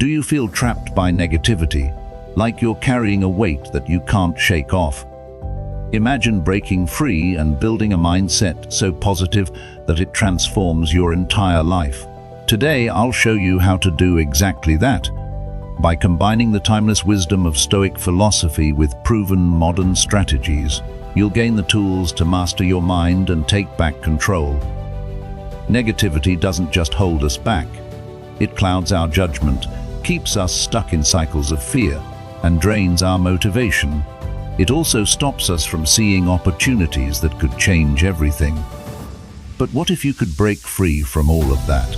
Do you feel trapped by negativity, like you're carrying a weight that you can't shake off? Imagine breaking free and building a mindset so positive that it transforms your entire life. Today, I'll show you how to do exactly that. By combining the timeless wisdom of Stoic philosophy with proven modern strategies, you'll gain the tools to master your mind and take back control. Negativity doesn't just hold us back. It clouds our judgment, keeps us stuck in cycles of fear, and drains our motivation. It also stops us from seeing opportunities that could change everything. But what if you could break free from all of that?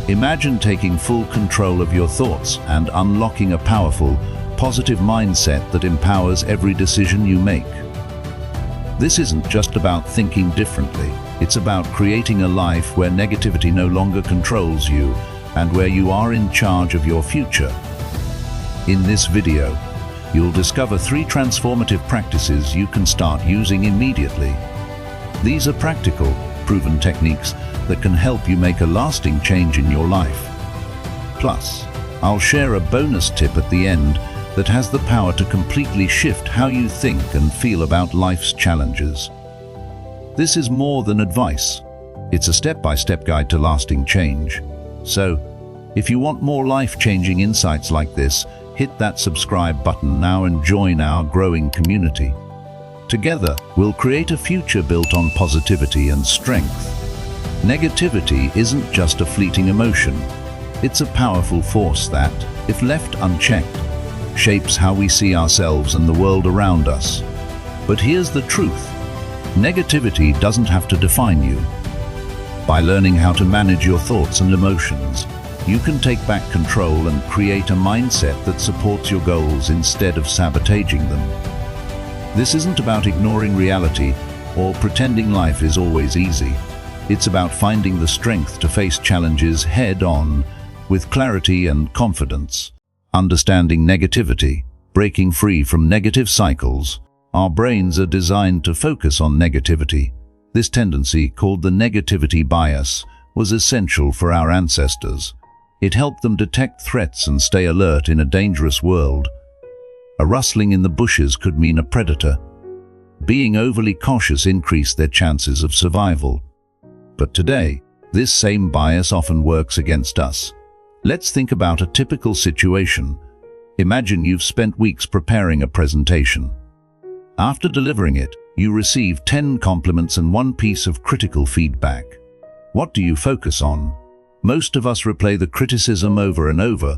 Imagine taking full control of your thoughts and unlocking a powerful, positive mindset that empowers every decision you make. This isn't just about thinking differently. It's about creating a life where negativity no longer controls you and where you are in charge of your future. In this video, you'll discover 3 transformative practices you can start using immediately. These are practical, proven techniques that can help you make a lasting change in your life. Plus, I'll share a bonus tip at the end that has the power to completely shift how you think and feel about life's challenges. This is more than advice. It's a step-by-step guide to lasting change. So, if you want more life-changing insights like this, hit that subscribe button now and join our growing community. Together, we'll create a future built on positivity and strength. Negativity isn't just a fleeting emotion. It's a powerful force that, if left unchecked, shapes how we see ourselves and the world around us. But here's the truth. Negativity doesn't have to define you. By learning how to manage your thoughts and emotions, you can take back control and create a mindset that supports your goals instead of sabotaging them. This isn't about ignoring reality or pretending life is always easy. It's about finding the strength to face challenges head-on with clarity and confidence. Understanding negativity, breaking free from negative cycles. Our brains are designed to focus on negativity. This tendency, called the negativity bias, was essential for our ancestors. It helped them detect threats and stay alert in a dangerous world. A rustling in the bushes could mean a predator. Being overly cautious increased their chances of survival. But today, this same bias often works against us. Let's think about a typical situation. Imagine you've spent weeks preparing a presentation. After delivering it, you receive 10 compliments and 1 piece of critical feedback. What do you focus on? Most of us replay the criticism over and over.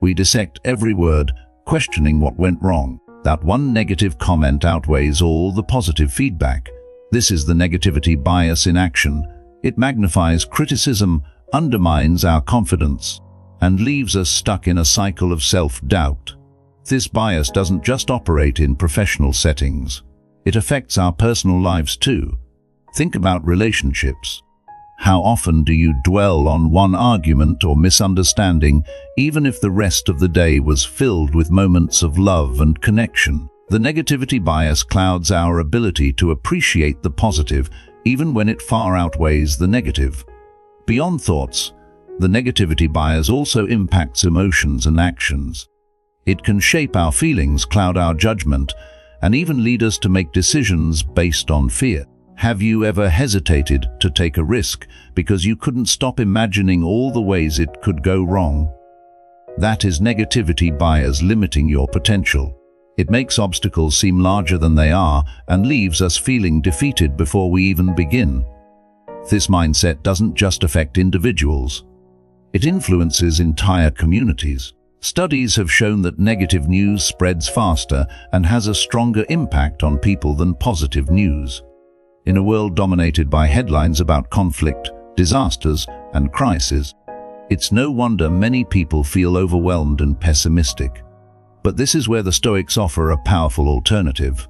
We dissect every word, questioning what went wrong. That one negative comment outweighs all the positive feedback. This is the negativity bias in action. It magnifies criticism, undermines our confidence, and leaves us stuck in a cycle of self-doubt. This bias doesn't just operate in professional settings. It affects our personal lives too. Think about relationships. How often do you dwell on one argument or misunderstanding, even if the rest of the day was filled with moments of love and connection? The negativity bias clouds our ability to appreciate the positive, even when it far outweighs the negative. Beyond thoughts, the negativity bias also impacts emotions and actions. It can shape our feelings, cloud our judgment, and even lead us to make decisions based on fear. Have you ever hesitated to take a risk because you couldn't stop imagining all the ways it could go wrong? That is negativity bias limiting your potential. It makes obstacles seem larger than they are and leaves us feeling defeated before we even begin. This mindset doesn't just affect individuals. It influences entire communities. Studies have shown that negative news spreads faster and has a stronger impact on people than positive news. In a world dominated by headlines about conflict, disasters, and crises, it's no wonder many people feel overwhelmed and pessimistic. But this is where the Stoics offer a powerful alternative.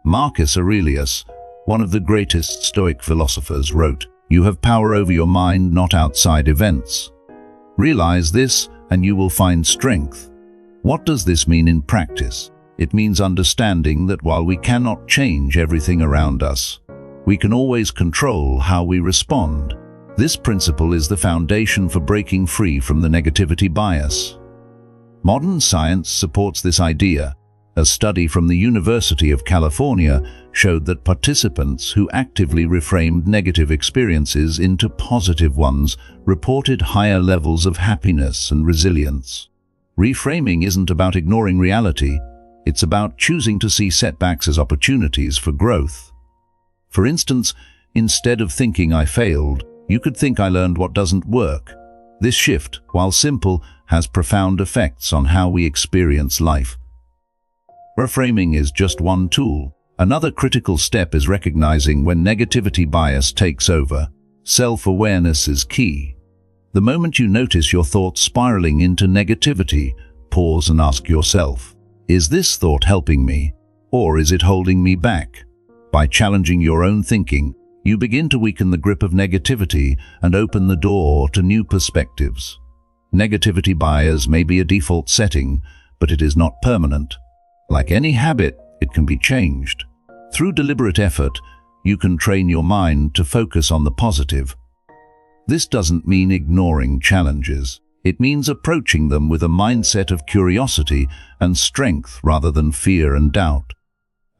Marcus Aurelius, one of the greatest Stoic philosophers, wrote, "You have power over your mind, not outside events. Realize this, and you will find strength." What does this mean in practice? It means understanding that while we cannot change everything around us, we can always control how we respond. This principle is the foundation for breaking free from the negativity bias. Modern science supports this idea. A study from the University of California showed that participants who actively reframed negative experiences into positive ones reported higher levels of happiness and resilience. Reframing isn't about ignoring reality, it's about choosing to see setbacks as opportunities for growth. For instance, instead of thinking I failed, you could think I learned what doesn't work. This shift, while simple, has profound effects on how we experience life. Reframing is just one tool. Another critical step is recognizing when negativity bias takes over. Self-awareness is key. The moment you notice your thoughts spiraling into negativity, pause and ask yourself, is this thought helping me, or is it holding me back? By challenging your own thinking, you begin to weaken the grip of negativity and open the door to new perspectives. Negativity bias may be a default setting, but it is not permanent. Like any habit, it can be changed. Through deliberate effort, you can train your mind to focus on the positive. This doesn't mean ignoring challenges. It means approaching them with a mindset of curiosity and strength rather than fear and doubt.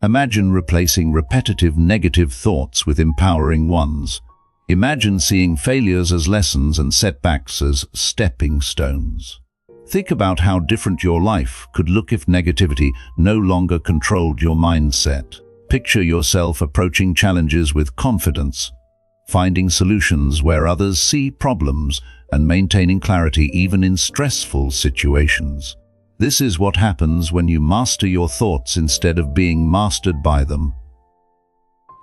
Imagine replacing repetitive negative thoughts with empowering ones. Imagine seeing failures as lessons and setbacks as stepping stones. Think about how different your life could look if negativity no longer controlled your mindset. Picture yourself approaching challenges with confidence, finding solutions where others see problems, and maintaining clarity even in stressful situations. This is what happens when you master your thoughts instead of being mastered by them.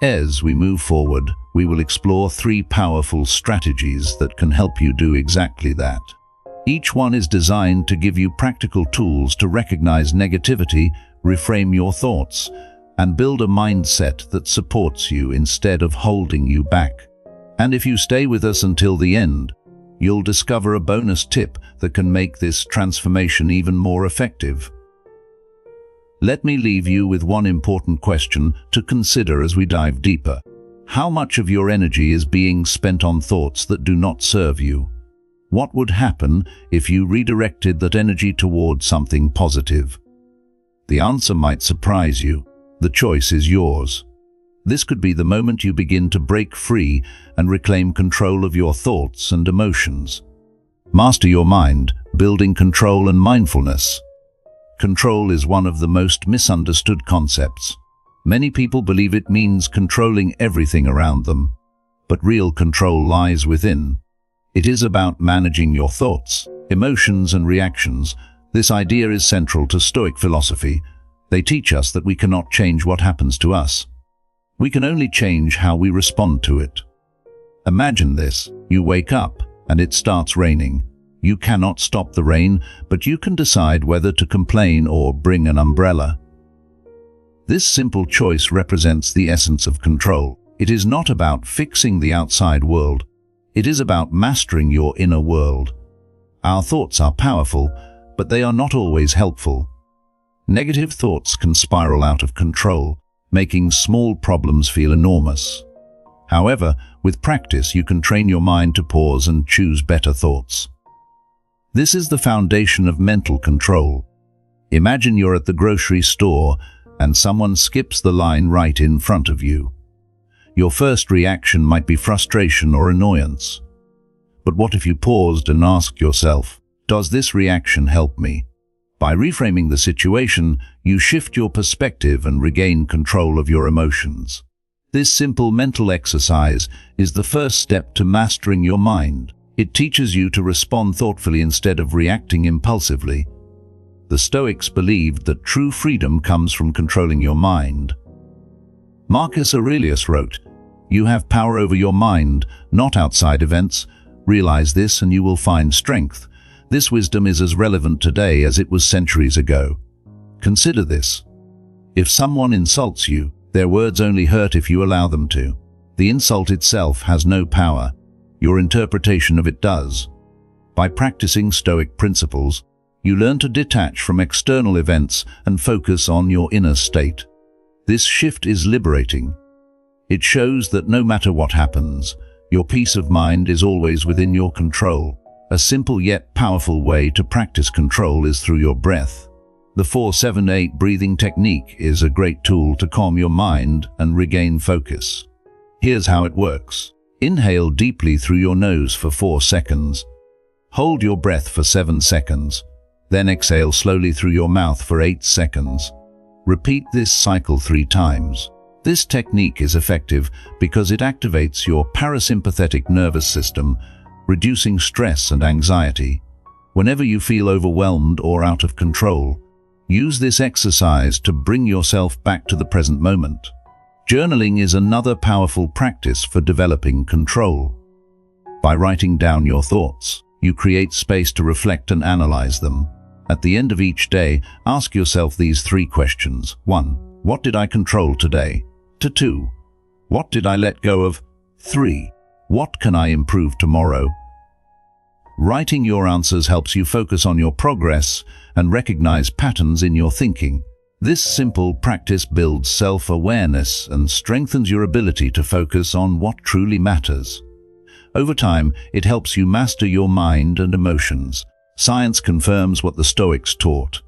As we move forward, we will explore 3 powerful strategies that can help you do exactly that. Each one is designed to give you practical tools to recognize negativity, reframe your thoughts, and build a mindset that supports you instead of holding you back. And if you stay with us until the end, you'll discover a bonus tip that can make this transformation even more effective. Let me leave you with one important question to consider as we dive deeper. How much of your energy is being spent on thoughts that do not serve you? What would happen if you redirected that energy toward something positive? The answer might surprise you. The choice is yours. This could be the moment you begin to break free and reclaim control of your thoughts and emotions. Master your mind, building control and mindfulness. Control is one of the most misunderstood concepts. Many people believe it means controlling everything around them, but real control lies within. It is about managing your thoughts, emotions, and reactions. This idea is central to Stoic philosophy. They teach us that we cannot change what happens to us. We can only change how we respond to it. Imagine this. You wake up and it starts raining. You cannot stop the rain, but you can decide whether to complain or bring an umbrella. This simple choice represents the essence of control. It is not about fixing the outside world. It is about mastering your inner world. Our thoughts are powerful, but they are not always helpful. Negative thoughts can spiral out of control, making small problems feel enormous. However, with practice, you can train your mind to pause and choose better thoughts. This is the foundation of mental control. Imagine you're at the grocery store and someone skips the line right in front of you. Your first reaction might be frustration or annoyance. But what if you paused and asked yourself, does this reaction help me? By reframing the situation, you shift your perspective and regain control of your emotions. This simple mental exercise is the first step to mastering your mind. It teaches you to respond thoughtfully instead of reacting impulsively. The Stoics believed that true freedom comes from controlling your mind. Marcus Aurelius wrote, "You have power over your mind, not outside events. Realize this and you will find strength." This wisdom is as relevant today as it was centuries ago. Consider this. If someone insults you, their words only hurt if you allow them to. The insult itself has no power. Your interpretation of it does. By practicing Stoic principles, you learn to detach from external events and focus on your inner state. This shift is liberating. It shows that no matter what happens, Your peace of mind is always within your control. A simple yet powerful way to practice control is through your breath. The 4-7-8 breathing technique is a great tool to calm your mind and regain focus. Here's how it works. Inhale deeply through your nose for 4 seconds. Hold your breath for 7 seconds. Then exhale slowly through your mouth for 8 seconds. Repeat this cycle 3 times. This technique is effective because it activates your parasympathetic nervous system, reducing stress and anxiety. Whenever you feel overwhelmed or out of control, use this exercise to bring yourself back to the present moment. Journaling is another powerful practice for developing control. By writing down your thoughts, you create space to reflect and analyze them. At the end of each day, ask yourself these 3 questions. 1. What did I control today? 2. What did I let go of? 3. What can I improve tomorrow? Writing your answers helps you focus on your progress and recognize patterns in your thinking. This simple practice builds self-awareness and strengthens your ability to focus on what truly matters. Over time, it helps you master your mind and emotions. Science confirms what the Stoics taught.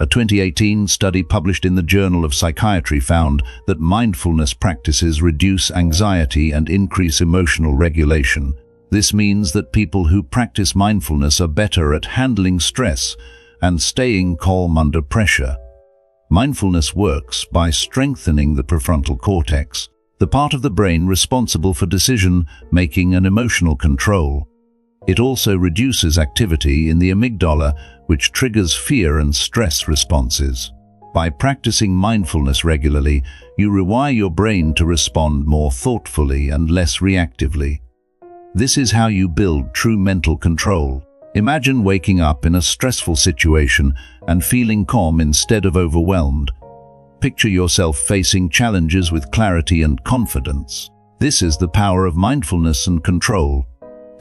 A 2018 study published in the Journal of Psychiatry found that mindfulness practices reduce anxiety and increase emotional regulation. This means that people who practice mindfulness are better at handling stress and staying calm under pressure. Mindfulness works by strengthening the prefrontal cortex, the part of the brain responsible for decision-making and emotional control. It also reduces activity in the amygdala, which triggers fear and stress responses. By practicing mindfulness regularly, you rewire your brain to respond more thoughtfully and less reactively. This is how you build true mental control. Imagine waking up in a stressful situation and feeling calm instead of overwhelmed. Picture yourself facing challenges with clarity and confidence. This is the power of mindfulness and control.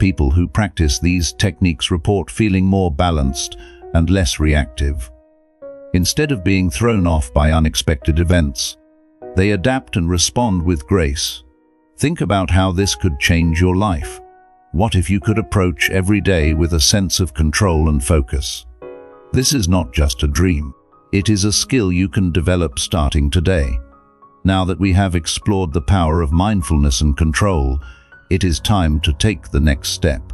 People who practice these techniques report feeling more balanced and less reactive. Instead of being thrown off by unexpected events, they adapt and respond with grace. Think about how this could change your life. What if you could approach every day with a sense of control and focus? This is not just a dream. It is a skill you can develop starting today. Now that we have explored the power of mindfulness and control, it is time to take the next step.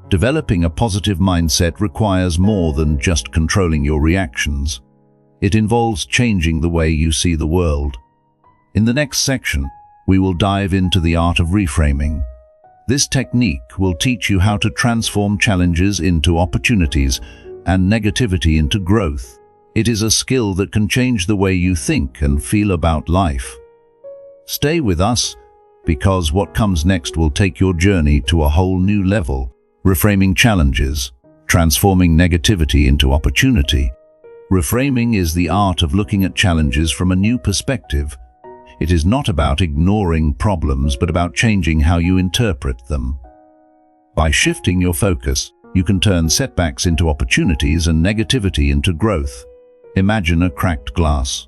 Developing a positive mindset requires more than just controlling your reactions. It involves changing the way you see the world. In the next section, we will dive into the art of reframing. This technique will teach you how to transform challenges into opportunities and negativity into growth. It is a skill that can change the way you think and feel about life. Stay with us, because what comes next will take your journey to a whole new level. Reframing challenges, transforming negativity into opportunity. Reframing is the art of looking at challenges from a new perspective. It is not about ignoring problems, but about changing how you interpret them. By shifting your focus, you can turn setbacks into opportunities and negativity into growth. Imagine a cracked glass.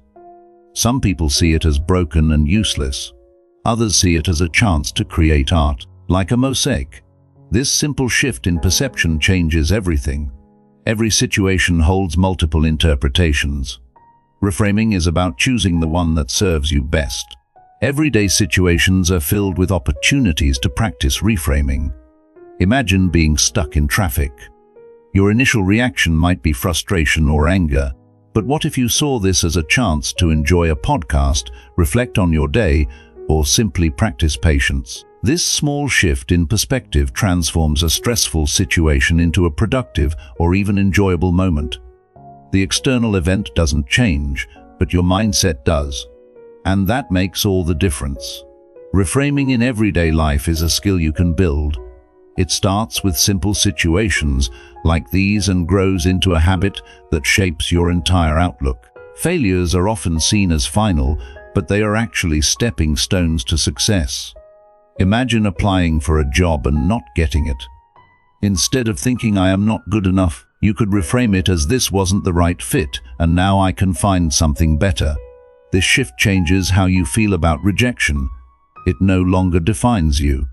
Some people see it as broken and useless. Others see it as a chance to create art, like a mosaic. This simple shift in perception changes everything. Every situation holds multiple interpretations. Reframing is about choosing the one that serves you best. Everyday situations are filled with opportunities to practice reframing. Imagine being stuck in traffic. Your initial reaction might be frustration or anger, but what if you saw this as a chance to enjoy a podcast, reflect on your day, or simply practice patience? This small shift in perspective transforms a stressful situation into a productive or even enjoyable moment. The external event doesn't change, but your mindset does. And that makes all the difference. Reframing in everyday life is a skill you can build. It starts with simple situations like these and grows into a habit that shapes your entire outlook. Failures are often seen as final, but they are actually stepping stones to success. Imagine applying for a job and not getting it. Instead of thinking I am not good enough, you could reframe it as this wasn't the right fit and now I can find something better. This shift changes how you feel about rejection. It no longer defines you.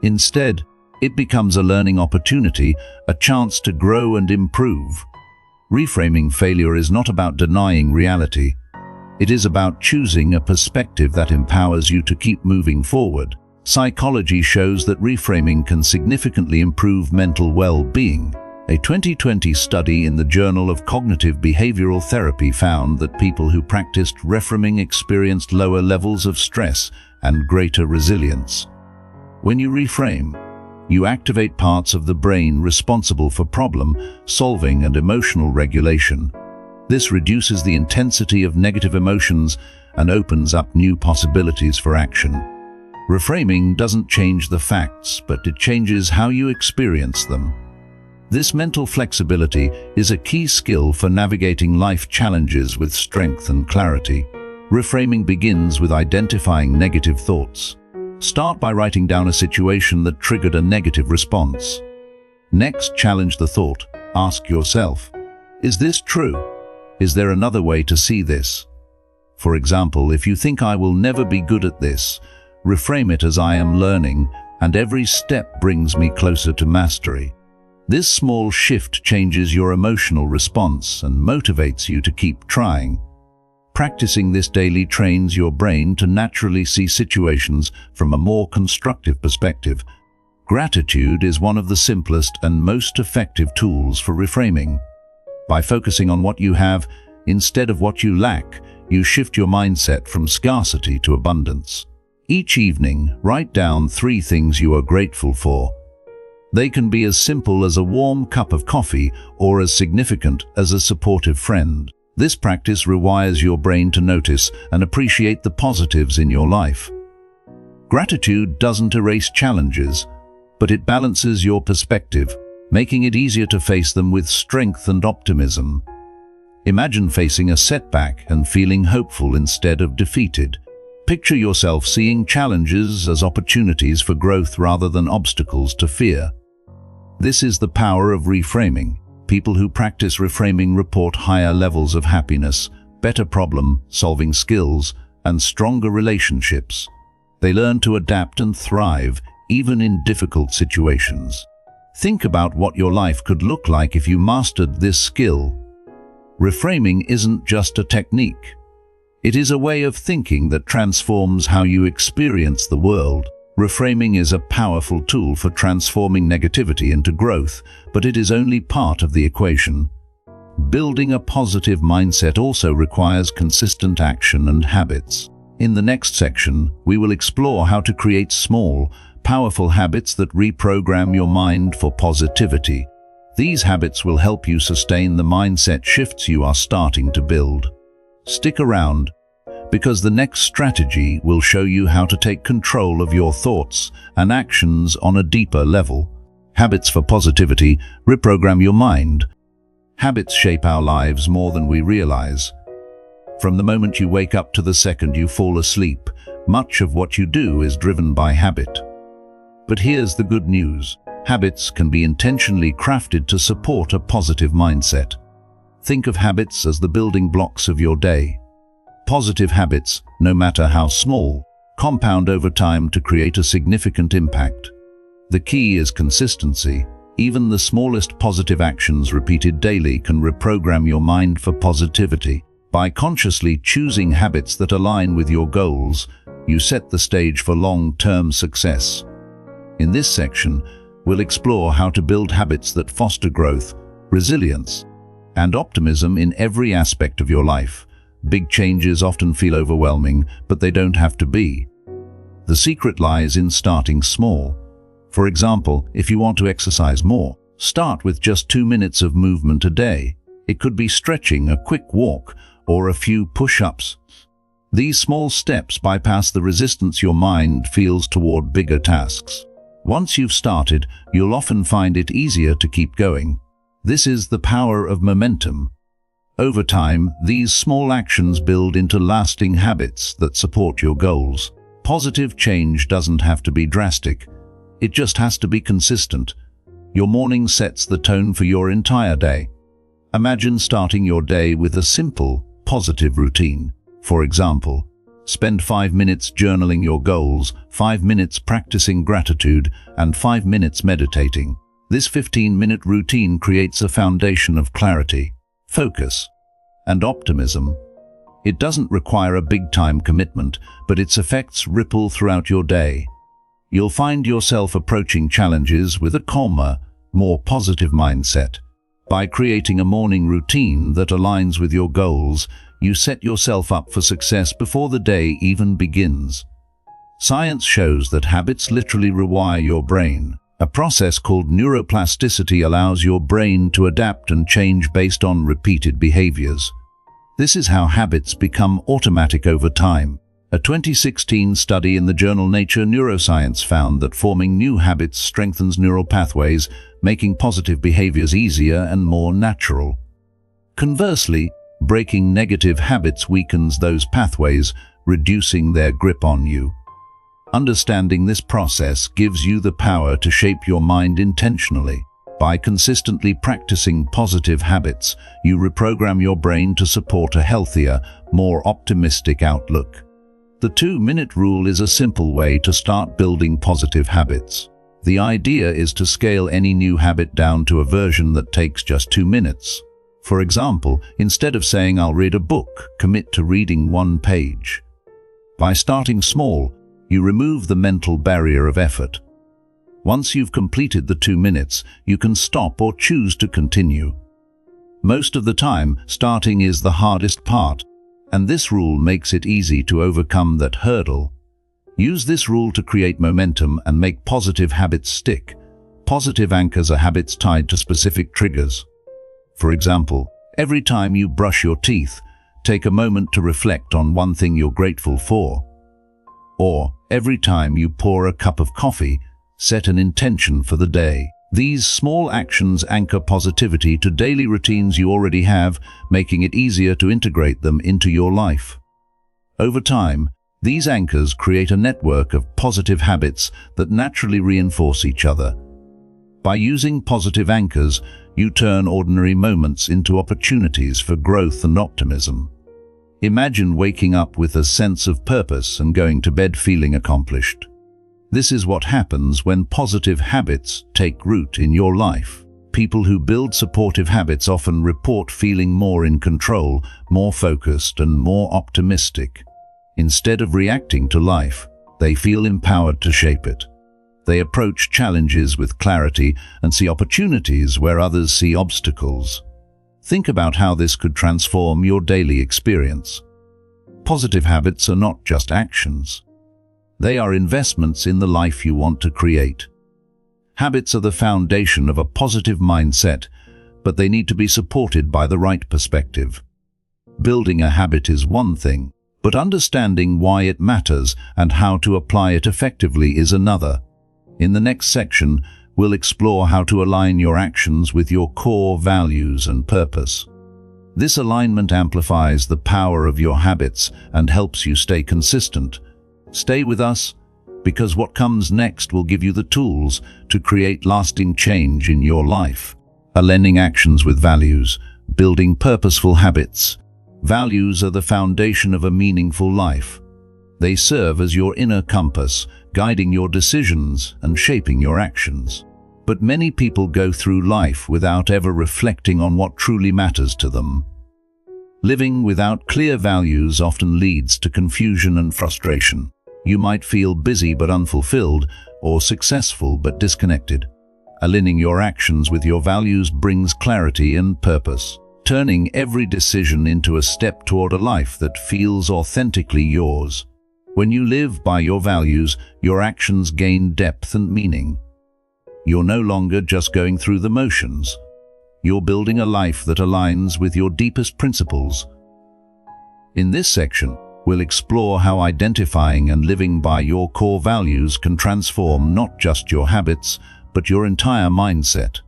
Instead, it becomes a learning opportunity, a chance to grow and improve. Reframing failure is not about denying reality. It is about choosing a perspective that empowers you to keep moving forward. Psychology shows that reframing can significantly improve mental well-being. A 2020 study in the Journal of Cognitive Behavioral Therapy found that people who practiced reframing experienced lower levels of stress and greater resilience. When you reframe, you activate parts of the brain responsible for problem solving and emotional regulation. This reduces the intensity of negative emotions and opens up new possibilities for action. Reframing doesn't change the facts, but it changes how you experience them. This mental flexibility is a key skill for navigating life challenges with strength and clarity. Reframing begins with identifying negative thoughts. Start by writing down a situation that triggered a negative response. Next, challenge the thought. Ask yourself, is this true? Is there another way to see this? For example, if you think I will never be good at this, reframe it as I am learning, and every step brings me closer to mastery. This small shift changes your emotional response and motivates you to keep trying. Practicing this daily trains your brain to naturally see situations from a more constructive perspective. Gratitude is one of the simplest and most effective tools for reframing. By focusing on what you have instead of what you lack, you shift your mindset from scarcity to abundance. Each evening, write down 3 things you are grateful for. They can be as simple as a warm cup of coffee or as significant as a supportive friend. This practice rewires your brain to notice and appreciate the positives in your life. Gratitude doesn't erase challenges, but it balances your perspective, making it easier to face them with strength and optimism. Imagine facing a setback and feeling hopeful instead of defeated. Picture yourself seeing challenges as opportunities for growth rather than obstacles to fear. This is the power of reframing. People who practice reframing report higher levels of happiness, better problem-solving skills, and stronger relationships. They learn to adapt and thrive, even in difficult situations. Think about what your life could look like if you mastered this skill. Reframing isn't just a technique. It is a way of thinking that transforms how you experience the world. Reframing is a powerful tool for transforming negativity into growth, but it is only part of the equation. Building a positive mindset also requires consistent action and habits. In the next section, we will explore how to create small, powerful habits that reprogram your mind for positivity. These habits will help you sustain the mindset shifts you are starting to build. Stick around, because the next strategy will show you how to take control of your thoughts and actions on a deeper level. Habits for positivity reprogram your mind. Habits shape our lives more than we realize. From the moment you wake up to the second you fall asleep, much of what you do is driven by habit. But here's the good news. Habits can be intentionally crafted to support a positive mindset. Think of habits as the building blocks of your day. Positive habits, no matter how small, compound over time to create a significant impact. The key is consistency. Even the smallest positive actions repeated daily can reprogram your mind for positivity. By consciously choosing habits that align with your goals, you set the stage for long-term success. In this section, we'll explore how to build habits that foster growth, resilience, and optimism in every aspect of your life. Big changes often feel overwhelming, but they don't have to be. The secret lies in starting small. For example, if you want to exercise more, start with just 2 minutes of movement a day. It could be stretching, a quick walk, or a few push-ups. These small steps bypass the resistance your mind feels toward bigger tasks. Once you've started, you'll often find it easier to keep going. This is the power of momentum. Over time, these small actions build into lasting habits that support your goals. Positive change doesn't have to be drastic. It just has to be consistent. Your morning sets the tone for your entire day. Imagine starting your day with a simple, positive routine. For example, Spend 5 minutes journaling your goals, 5 minutes practicing gratitude, and 5 minutes meditating. This 15-minute routine creates a foundation of clarity, focus, and optimism. It doesn't require a big-time commitment, but its effects ripple throughout your day. You'll find yourself approaching challenges with a calmer, more positive mindset. By creating a morning routine that aligns with your goals, you set yourself up for success before the day even begins. Science shows that habits literally rewire your brain. A process called neuroplasticity allows your brain to adapt and change based on repeated behaviors. This is how habits become automatic over time. A 2016 study in the journal Nature Neuroscience found that forming new habits strengthens neural pathways, making positive behaviors easier and more natural. Conversely, breaking negative habits weakens those pathways, reducing their grip on you. Understanding this process gives you the power to shape your mind intentionally. By consistently practicing positive habits, you reprogram your brain to support a healthier, more optimistic outlook. The 2-minute rule is a simple way to start building positive habits. The idea is to scale any new habit down to a version that takes just 2 minutes. For example, instead of saying "I'll read a book," commit to reading 1 page. By starting small, you remove the mental barrier of effort. Once you've completed the 2 minutes, you can stop or choose to continue. Most of the time, starting is the hardest part, and this rule makes it easy to overcome that hurdle. Use this rule to create momentum and make positive habits stick. Positive anchors are habits tied to specific triggers. For example, every time you brush your teeth, take a moment to reflect on one thing you're grateful for. Or, every time you pour a cup of coffee, set an intention for the day. These small actions anchor positivity to daily routines you already have, making it easier to integrate them into your life. Over time, these anchors create a network of positive habits that naturally reinforce each other. By using positive anchors, you turn ordinary moments into opportunities for growth and optimism. Imagine waking up with a sense of purpose and going to bed feeling accomplished. This is what happens when positive habits take root in your life. People who build supportive habits often report feeling more in control, more focused, and more optimistic. Instead of reacting to life, they feel empowered to shape it. They approach challenges with clarity and see opportunities where others see obstacles. Think about how this could transform your daily experience. Positive habits are not just actions. They are investments in the life you want to create. Habits are the foundation of a positive mindset, but they need to be supported by the right perspective. Building a habit is one thing, but understanding why it matters and how to apply it effectively is another. In the next section, we'll explore how to align your actions with your core values and purpose. This alignment amplifies the power of your habits and helps you stay consistent. Stay with us, because what comes next will give you the tools to create lasting change in your life. Aligning actions with values, building purposeful habits. Values are the foundation of a meaningful life. They serve as your inner compass, guiding your decisions and shaping your actions. But many people go through life without ever reflecting on what truly matters to them. Living without clear values often leads to confusion and frustration. You might feel busy but unfulfilled, or successful but disconnected. Aligning your actions with your values brings clarity and purpose, turning every decision into a step toward a life that feels authentically yours. When you live by your values, your actions gain depth and meaning. You're no longer just going through the motions. You're building a life that aligns with your deepest principles. In this section, we'll explore how identifying and living by your core values can transform not just your habits, but your entire mindset.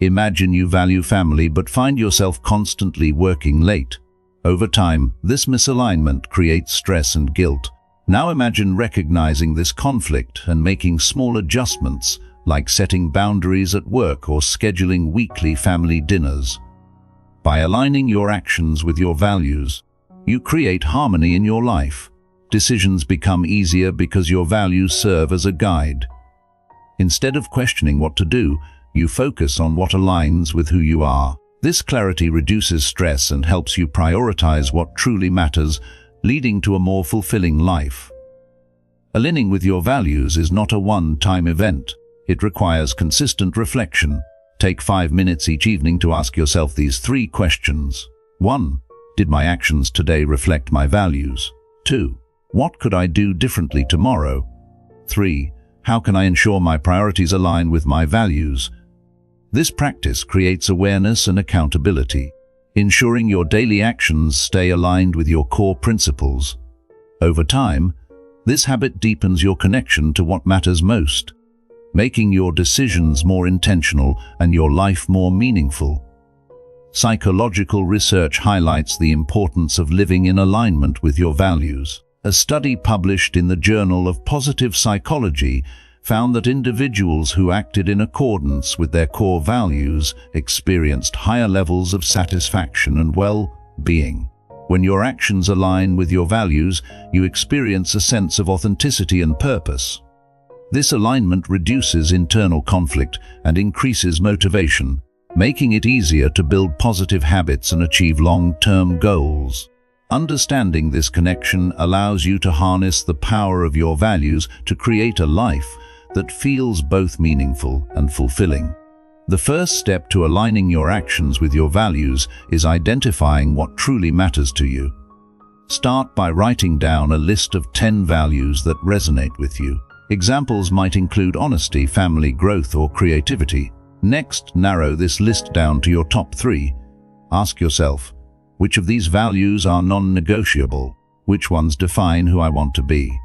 Imagine you value family but find yourself constantly working late. Over time, this misalignment creates stress and guilt. Now imagine recognizing this conflict and making small adjustments, like setting boundaries at work or scheduling weekly family dinners. By aligning your actions with your values, you create harmony in your life. Decisions become easier because your values serve as a guide. Instead of questioning what to do, you focus on what aligns with who you are. This clarity reduces stress and helps you prioritize what truly matters, leading to a more fulfilling life. Aligning with your values is not a one-time event. It requires consistent reflection. Take 5 minutes each evening to ask yourself these 3 questions. 1. Did my actions today reflect my values? 2. What could I do differently tomorrow? 3. How can I ensure my priorities align with my values? This practice creates awareness and accountability, ensuring your daily actions stay aligned with your core principles. Over time, this habit deepens your connection to what matters most, making your decisions more intentional and your life more meaningful. Psychological research highlights the importance of living in alignment with your values. A study published in the Journal of Positive Psychology found that individuals who acted in accordance with their core values experienced higher levels of satisfaction and well-being. When your actions align with your values, you experience a sense of authenticity and purpose. This alignment reduces internal conflict and increases motivation, making it easier to build positive habits and achieve long-term goals. Understanding this connection allows you to harness the power of your values to create a life that feels both meaningful and fulfilling. The first step to aligning your actions with your values is identifying what truly matters to you. Start by writing down a list of 10 values that resonate with you. Examples might include honesty, family, growth, or creativity. Next, narrow this list down to your top 3. Ask yourself, which of these values are non-negotiable? Which ones define who I want to be?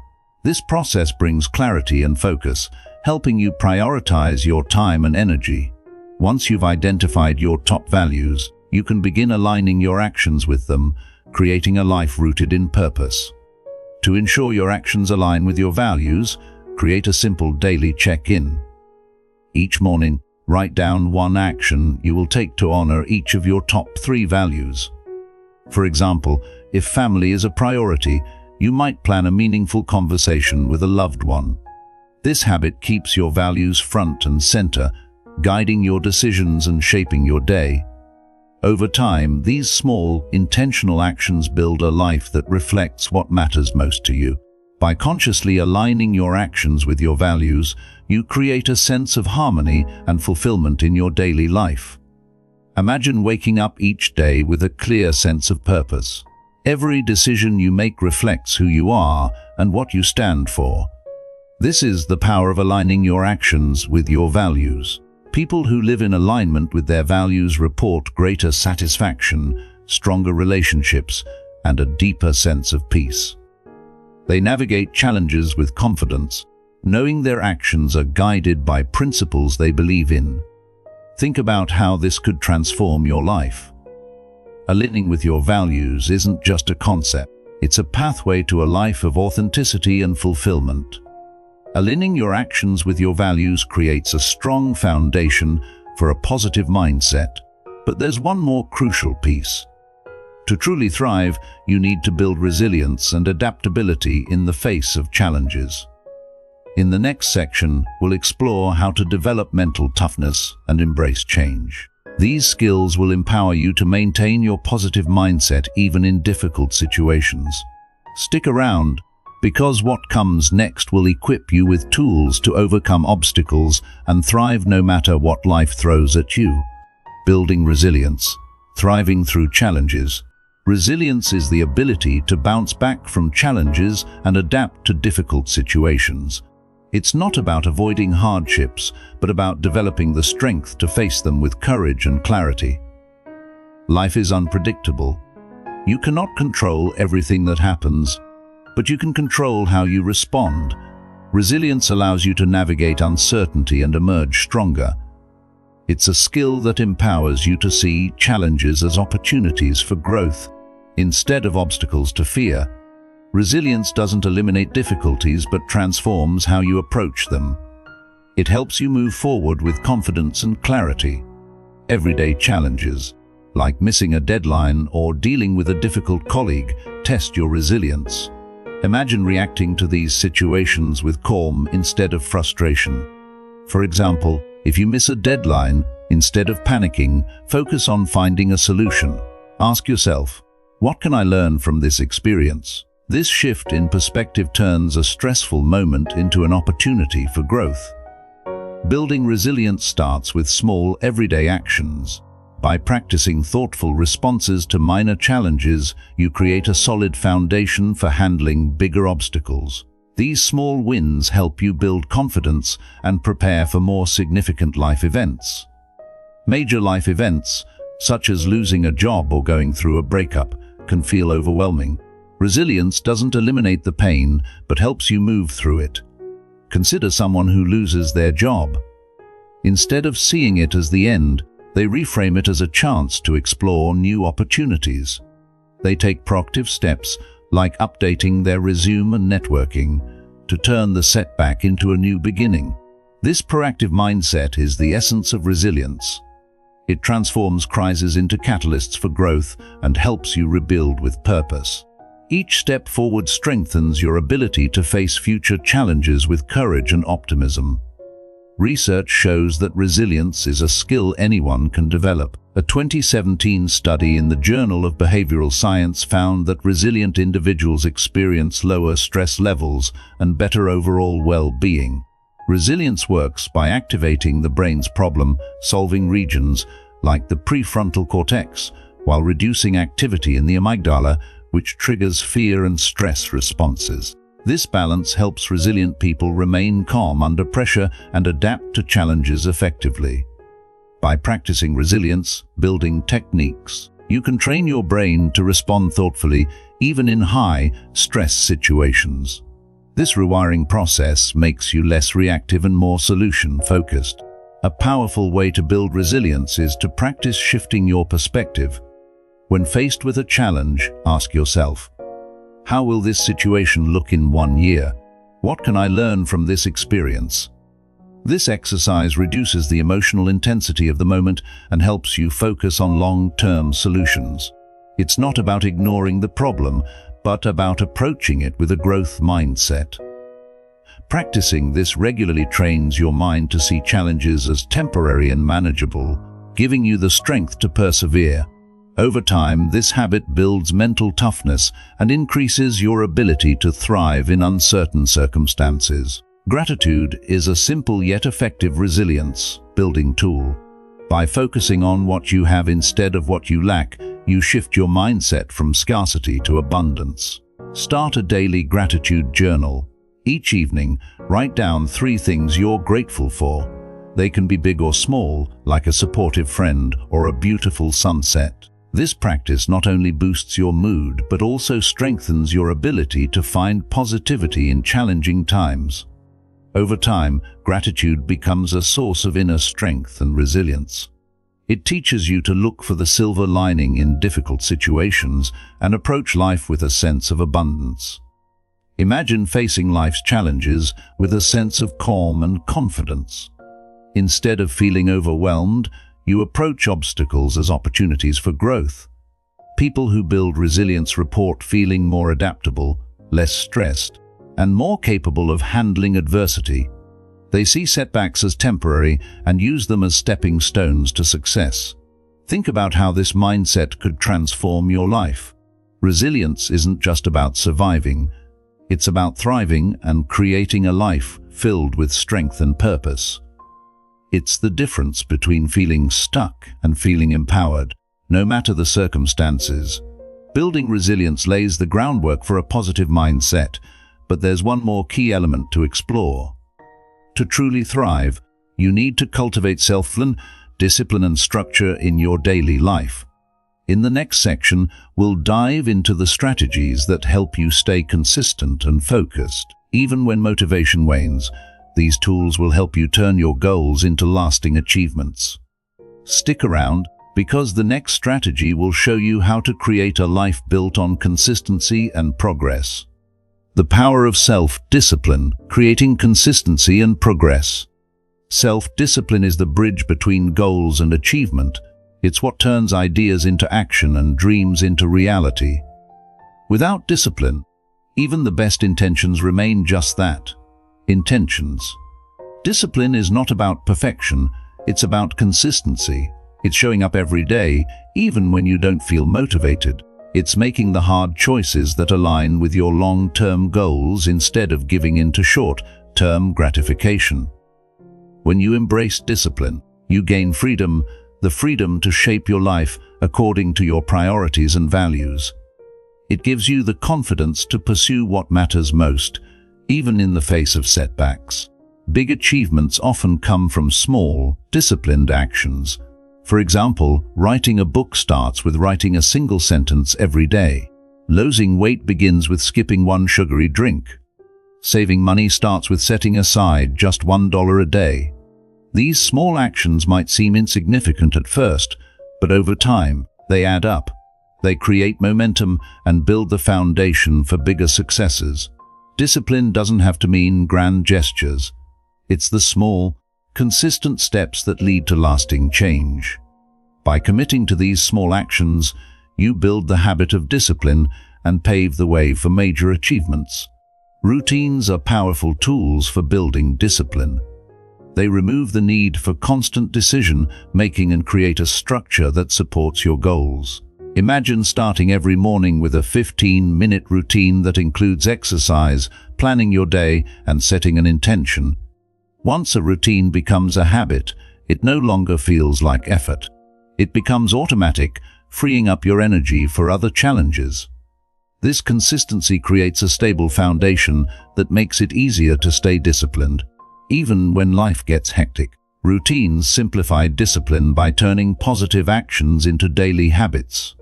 This process brings clarity and focus, helping you prioritize your time and energy. Once you've identified your top values, you can begin aligning your actions with them, creating a life rooted in purpose. To ensure your actions align with your values, create a simple daily check-in. Each morning, write down one action you will take to honor each of your top 3 values. For example, if family is a priority, you might plan a meaningful conversation with a loved one. This habit keeps your values front and center, guiding your decisions and shaping your day. Over time, these small, intentional actions build a life that reflects what matters most to you. By consciously aligning your actions with your values, you create a sense of harmony and fulfillment in your daily life. Imagine waking up each day with a clear sense of purpose. Every decision you make reflects who you are and what you stand for. This is the power of aligning your actions with your values. People who live in alignment with their values report greater satisfaction, stronger relationships, and a deeper sense of peace. They navigate challenges with confidence, knowing their actions are guided by principles they believe in. Think about how this could transform your life. Aligning with your values isn't just a concept, it's a pathway to a life of authenticity and fulfillment. Aligning your actions with your values creates a strong foundation for a positive mindset. But there's one more crucial piece. To truly thrive, you need to build resilience and adaptability in the face of challenges. In the next section, we'll explore how to develop mental toughness and embrace change. These skills will empower you to maintain your positive mindset even in difficult situations. Stick around, because what comes next will equip you with tools to overcome obstacles and thrive no matter what life throws at you. Building resilience, thriving through challenges. Resilience is the ability to bounce back from challenges and adapt to difficult situations. It's not about avoiding hardships, but about developing the strength to face them with courage and clarity. Life is unpredictable. You cannot control everything that happens, but you can control how you respond. Resilience allows you to navigate uncertainty and emerge stronger. It's a skill that empowers you to see challenges as opportunities for growth, instead of obstacles to fear. Resilience doesn't eliminate difficulties but transforms how you approach them. It helps you move forward with confidence and clarity. Everyday challenges, like missing a deadline or dealing with a difficult colleague, test your resilience. Imagine reacting to these situations with calm instead of frustration. For example, if you miss a deadline, instead of panicking, focus on finding a solution. Ask yourself, what can I learn from this experience? This shift in perspective turns a stressful moment into an opportunity for growth. Building resilience starts with small, everyday actions. By practicing thoughtful responses to minor challenges, you create a solid foundation for handling bigger obstacles. These small wins help you build confidence and prepare for more significant life events. Major life events, such as losing a job or going through a breakup, can feel overwhelming. Resilience doesn't eliminate the pain, but helps you move through it. Consider someone who loses their job. Instead of seeing it as the end, they reframe it as a chance to explore new opportunities. They take proactive steps, like updating their resume and networking, to turn the setback into a new beginning. This proactive mindset is the essence of resilience. It transforms crises into catalysts for growth and helps you rebuild with purpose. Each step forward strengthens your ability to face future challenges with courage and optimism. Research shows that resilience is a skill anyone can develop. A 2017 study in the Journal of Behavioral Science found that resilient individuals experience lower stress levels and better overall well-being. Resilience works by activating the brain's problem-solving regions, like the prefrontal cortex, while reducing activity in the amygdala, which triggers fear and stress responses. This balance helps resilient people remain calm under pressure and adapt to challenges effectively. By practicing resilience building techniques, you can train your brain to respond thoughtfully, even in high-stress situations. This rewiring process makes you less reactive and more solution-focused. A powerful way to build resilience is to practice shifting your perspective. When faced with a challenge, ask yourself, how will this situation look in 1 year? What can I learn from this experience? This exercise reduces the emotional intensity of the moment and helps you focus on long-term solutions. It's not about ignoring the problem, but about approaching it with a growth mindset. Practicing this regularly trains your mind to see challenges as temporary and manageable, giving you the strength to persevere. Over time, this habit builds mental toughness and increases your ability to thrive in uncertain circumstances. Gratitude is a simple yet effective resilience-building tool. By focusing on what you have instead of what you lack, you shift your mindset from scarcity to abundance. Start a daily gratitude journal. Each evening, write down 3 things you're grateful for. They can be big or small, like a supportive friend or a beautiful sunset. This practice not only boosts your mood, but also strengthens your ability to find positivity in challenging times. Over time, gratitude becomes a source of inner strength and resilience. It teaches you to look for the silver lining in difficult situations and approach life with a sense of abundance. Imagine facing life's challenges with a sense of calm and confidence. Instead of feeling overwhelmed, you approach obstacles as opportunities for growth. People who build resilience report feeling more adaptable, less stressed, and more capable of handling adversity. They see setbacks as temporary and use them as stepping stones to success. Think about how this mindset could transform your life. Resilience isn't just about surviving. It's about thriving and creating a life filled with strength and purpose. It's the difference between feeling stuck and feeling empowered, no matter the circumstances. Building resilience lays the groundwork for a positive mindset, but there's one more key element to explore. To truly thrive, you need to cultivate self-discipline and structure in your daily life. In the next section, we'll dive into the strategies that help you stay consistent and focused, even when motivation wanes. These tools will help you turn your goals into lasting achievements. Stick around, because the next strategy will show you how to create a life built on consistency and progress. The power of self-discipline, creating consistency and progress. Self-discipline is the bridge between goals and achievement. It's what turns ideas into action and dreams into reality. Without discipline, Even the best intentions remain just that, intentions. Discipline is not about perfection, it's about consistency. It's showing up every day, even when you don't feel motivated. It's making the hard choices that align with your long-term goals instead of giving in to short-term gratification. When you embrace discipline, you gain freedom, the freedom to shape your life according to your priorities and values. It gives you the confidence to pursue what matters most, even in the face of setbacks. Big achievements often come from small, disciplined actions. For example, writing a book starts with writing a single sentence every day. Losing weight begins with skipping one sugary drink. Saving money starts with setting aside just $1 a day. These small actions might seem insignificant at first, but over time, they add up. They create momentum and build the foundation for bigger successes. Discipline doesn't have to mean grand gestures. It's the small, consistent steps that lead to lasting change. By committing to these small actions, you build the habit of discipline and pave the way for major achievements. Routines are powerful tools for building discipline. They remove the need for constant decision-making and create a structure that supports your goals. Imagine starting every morning with a 15-minute routine that includes exercise, planning your day, and setting an intention. Once a routine becomes a habit, it no longer feels like effort. It becomes automatic, freeing up your energy for other challenges. This consistency creates a stable foundation that makes it easier to stay disciplined, even when life gets hectic. Routines simplify discipline by turning positive actions into daily habits.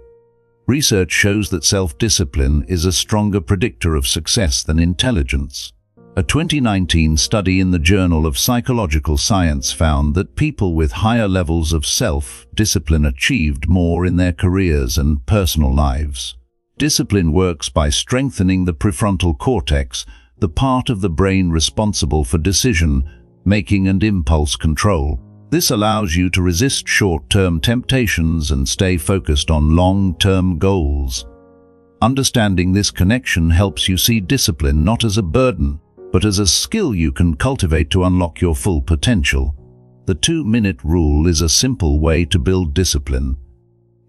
Research shows that self-discipline is a stronger predictor of success than intelligence. A 2019 study in the Journal of Psychological Science found that people with higher levels of self-discipline achieved more in their careers and personal lives. Discipline works by strengthening the prefrontal cortex, the part of the brain responsible for decision-making and impulse control. This allows you to resist short-term temptations and stay focused on long-term goals. Understanding this connection helps you see discipline not as a burden, but as a skill you can cultivate to unlock your full potential. The 2-minute rule is a simple way to build discipline.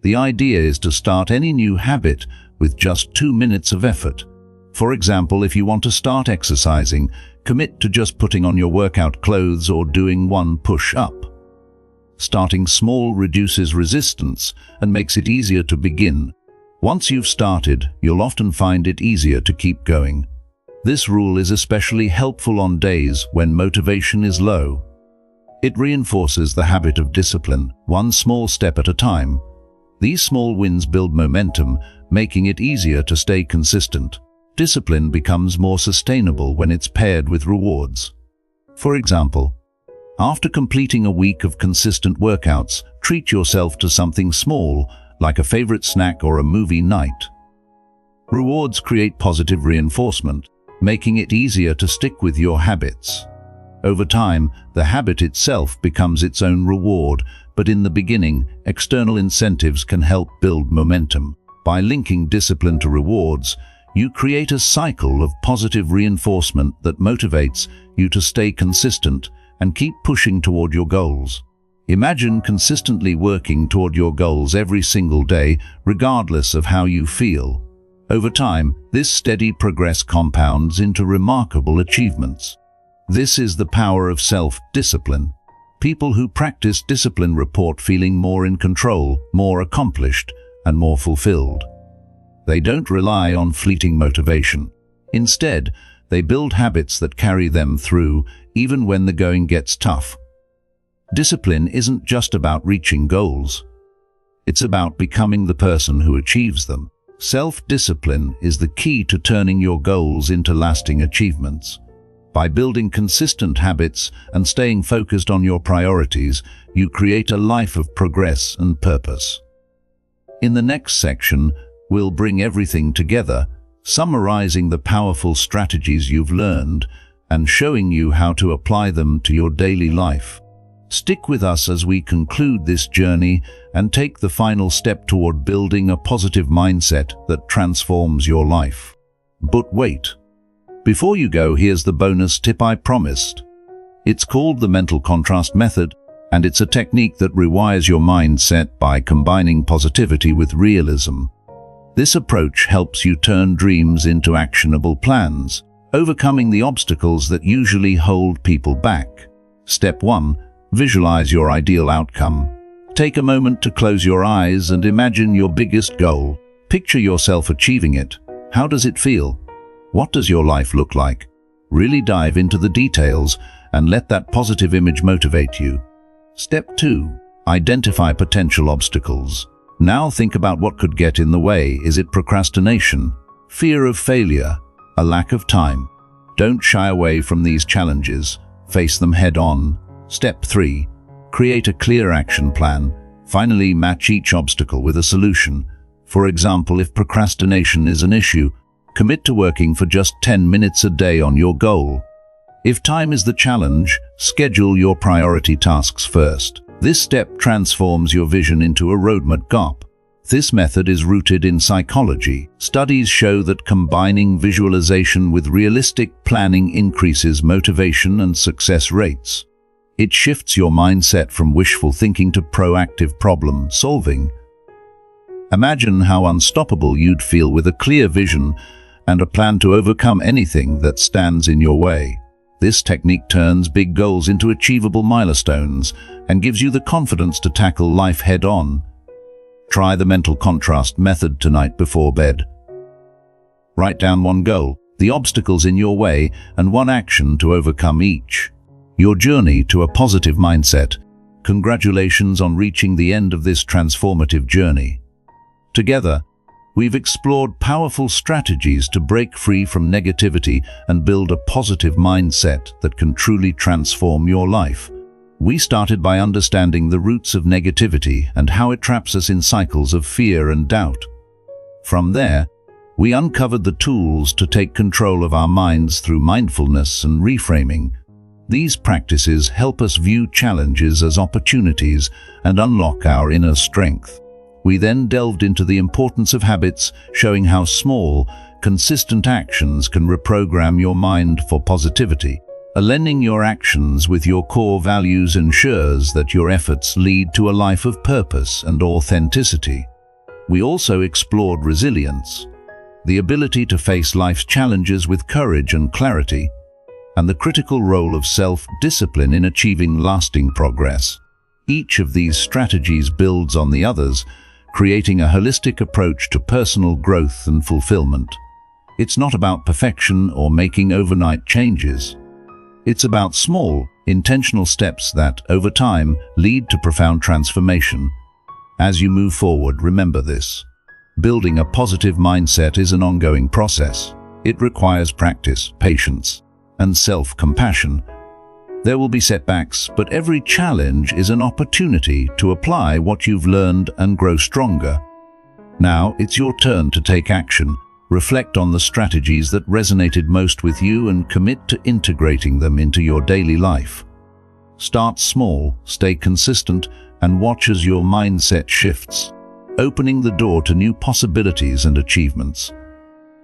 The idea is to start any new habit with just 2 minutes of effort. For example, if you want to start exercising, commit to just putting on your workout clothes or doing 1 push-up. Starting small reduces resistance and makes it easier to begin. Once you've started, you'll often find it easier to keep going. This rule is especially helpful on days when motivation is low. It reinforces the habit of discipline, one small step at a time. These small wins build momentum, making it easier to stay consistent. Discipline becomes more sustainable when it's paired with rewards. For example, after completing a week of consistent workouts, treat yourself to something small, like a favorite snack or a movie night. Rewards create positive reinforcement, making it easier to stick with your habits. Over time, the habit itself becomes its own reward, but in the beginning, external incentives can help build momentum. By linking discipline to rewards, you create a cycle of positive reinforcement that motivates you to stay consistent and keep pushing toward your goals. Imagine consistently working toward your goals every single day, regardless of how you feel. Over time, this steady progress compounds into remarkable achievements. This is the power of self-discipline. People who practice discipline report feeling more in control, more accomplished, and more fulfilled. They don't rely on fleeting motivation. Instead, they build habits that carry them through, even when the going gets tough. Discipline isn't just about reaching goals. It's about becoming the person who achieves them. Self-discipline is the key to turning your goals into lasting achievements. By building consistent habits and staying focused on your priorities, you create a life of progress and purpose. In the next section, we'll bring everything together, summarizing the powerful strategies you've learned and showing you how to apply them to your daily life. Stick with us as we conclude this journey and take the final step toward building a positive mindset that transforms your life. But wait. Before you go, here's the bonus tip I promised. It's called the mental contrast method, and it's a technique that rewires your mindset by combining positivity with realism. This approach helps you turn dreams into actionable plans, overcoming the obstacles that usually hold people back. Step 1. Visualize your ideal outcome. Take a moment to close your eyes and imagine your biggest goal. Picture yourself achieving it. How does it feel? What does your life look like? Really dive into the details and let that positive image motivate you. Step 2. Identify potential obstacles. Now think about what could get in the way. Is it procrastination, fear of failure, a lack of time? Don't shy away from these challenges. Face them head on. Step 3. Create a clear action plan. Finally, match each obstacle with a solution. For example, if procrastination is an issue, commit to working for just 10 minutes a day on your goal. If time is the challenge, schedule your priority tasks first. This step transforms your vision into a roadmap. This method is rooted in psychology. Studies show that combining visualization with realistic planning increases motivation and success rates. It shifts your mindset from wishful thinking to proactive problem solving. Imagine how unstoppable you'd feel with a clear vision and a plan to overcome anything that stands in your way. This technique turns big goals into achievable milestones and gives you the confidence to tackle life head-on. Try the mental contrast method tonight before bed. Write down one goal, the obstacles in your way, and one action to overcome each. Your journey to a positive mindset. Congratulations on reaching the end of this transformative journey. Together, we've explored powerful strategies to break free from negativity and build a positive mindset that can truly transform your life. We started by understanding the roots of negativity and how it traps us in cycles of fear and doubt. From there, we uncovered the tools to take control of our minds through mindfulness and reframing. These practices help us view challenges as opportunities and unlock our inner strength. We then delved into the importance of habits, showing how small, consistent actions can reprogram your mind for positivity. Aligning your actions with your core values ensures that your efforts lead to a life of purpose and authenticity. We also explored resilience, the ability to face life's challenges with courage and clarity, and the critical role of self-discipline in achieving lasting progress. Each of these strategies builds on the others, creating a holistic approach to personal growth and fulfillment. It's not about perfection or making overnight changes. It's about small, intentional steps that, over time, lead to profound transformation. As you move forward, remember this. Building a positive mindset is an ongoing process. It requires practice, patience, and self-compassion. There will be setbacks, but every challenge is an opportunity to apply what you've learned and grow stronger. Now, it's your turn to take action. Reflect on the strategies that resonated most with you and commit to integrating them into your daily life. Start small, stay consistent, and watch as your mindset shifts, opening the door to new possibilities and achievements.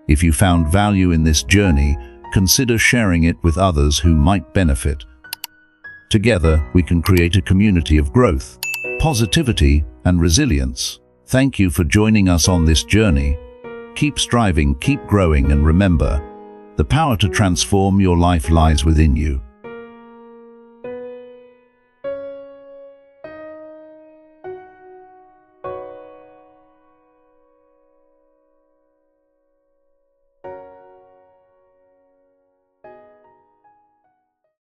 If you found value in this journey, consider sharing it with others who might benefit. Together, we can create a community of growth, positivity, and resilience. Thank you for joining us on this journey. Keep striving, keep growing, and remember, the power to transform your life lies within you.